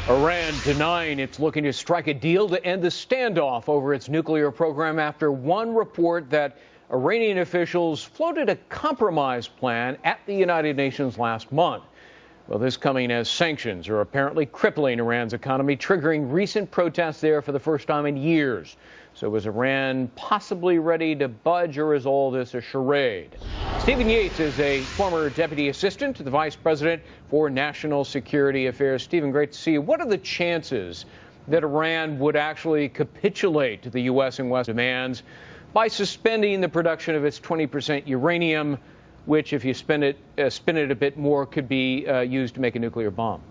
Iran denying it's looking to strike a deal to end the standoff over its nuclear program after one report that Iranian officials floated a compromise plan at the United Nations last month. Well, this coming as sanctions are apparently crippling Iran's economy, triggering recent protests there for the first time in years. So is Iran possibly ready to budge, or is all this a charade? Stephen Yates is a former deputy assistant to the vice president for national security affairs. Stephen, great to see you. What are the chances that Iran would actually capitulate to the U.S. and West demands by suspending the production of its 20% uranium, which, if you spin it a bit more, could be used to make a nuclear bomb?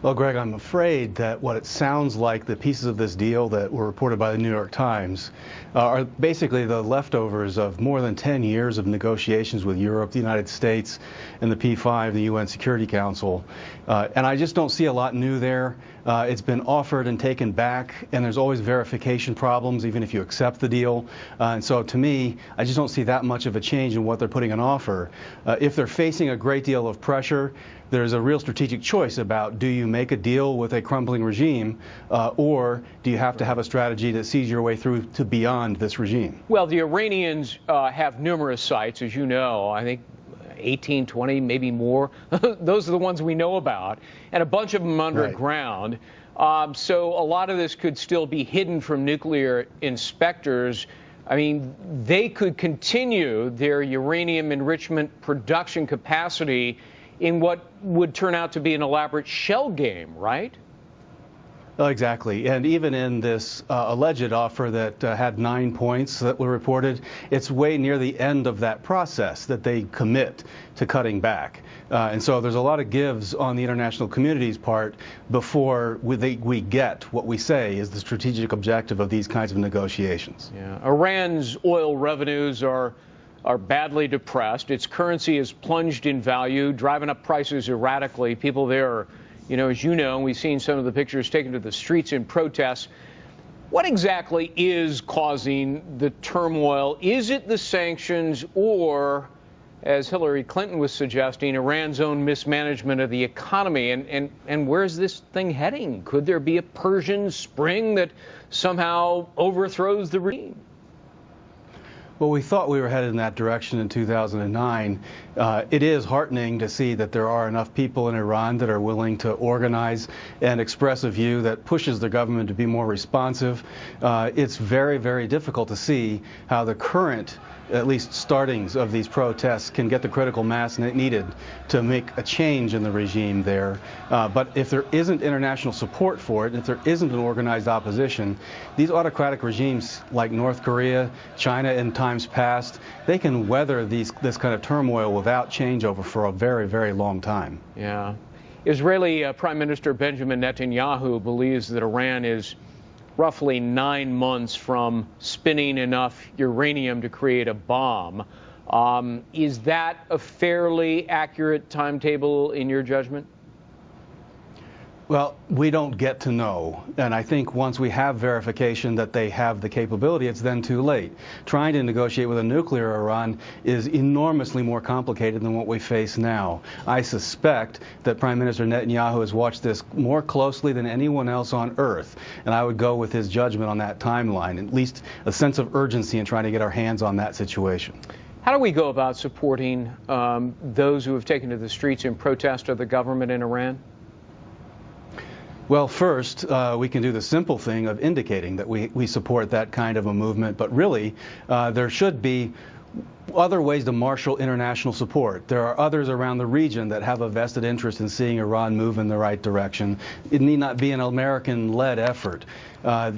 Well, Greg, I'm afraid that what it sounds like, the pieces of this deal that were reported by the New York Times, are basically the leftovers of more than 10 years of negotiations with Europe, the United States, and the P5, the UN Security Council. And I just don't see a lot new there. It's been offered and taken back, and there's always verification problems, even if you accept the deal. And so to me, I just don't see that much of a change in what they're putting on offer. If they're facing a great deal of pressure, there's a real strategic choice about, do you make a deal with a crumbling regime, or do you have to have a strategy that sees your way through to beyond this regime? Well, the Iranians have numerous sites, as you know. I think 18, 20, maybe more. Those are the ones we know about, and a bunch of them underground. Right. So a lot of this could still be hidden from nuclear inspectors. I mean, they could continue their uranium enrichment production capacity in what would turn out to be an elaborate shell game, right? Exactly. And even in this alleged offer that had 9 points that were reported, it's way near the end of that process that they commit to cutting back. And so there's a lot of gives on the international community's part before we get what we say is the strategic objective of these kinds of negotiations. Yeah. Iran's oil revenues are badly depressed. Its currency has plunged in value, driving up prices erratically. People there are, as you know, we've seen some of the pictures taken to the streets in protests. What exactly is causing the turmoil? Is it the sanctions, or, as Hillary Clinton was suggesting, Iran's own mismanagement of the economy? And where's this thing heading? Could there be a Persian Spring that somehow overthrows the regime? Well, we thought we were headed in that direction in 2009. It is heartening to see that there are enough people in Iran that are willing to organize and express a view that pushes the government to be more responsive. It's very, very difficult to see how the current, at least startings of these protests, can get the critical mass needed to make a change in the regime there. But if there isn't international support for it, if there isn't an organized opposition, these autocratic regimes like North Korea, China in times past, they can weather this kind of turmoil without changeover for a very, very long time. Yeah. Israeli Prime Minister Benjamin Netanyahu believes that Iran is roughly 9 months from spinning enough uranium to create a bomb. Is that a fairly accurate timetable in your judgment? Well, we don't get to know, and I think once we have verification that they have the capability, it's then too late. Trying to negotiate with a nuclear Iran is enormously more complicated than what we face now. I suspect that Prime Minister Netanyahu has watched this more closely than anyone else on earth, and I would go with his judgment on that timeline, at least a sense of urgency in trying to get our hands on that situation. How do we go about supporting those who have taken to the streets in protest of the government in Iran? Well, first, we can do the simple thing of indicating that we support that kind of a movement, but really, there should be other ways to marshal international support. There are others around the region that have a vested interest in seeing Iran move in the right direction. It need not be an American-led effort.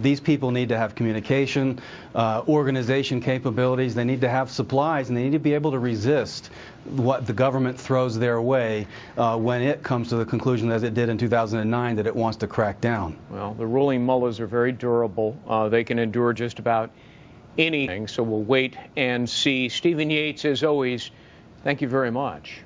These people need to have communication, organization capabilities. They need to have supplies, and they need to be able to resist what the government throws their way when it comes to the conclusion, as it did in 2009, that it wants to crack down. Well, the ruling mullahs are very durable. They can endure just about anything, so we'll wait and see. Stephen Yates, as always, thank you very much.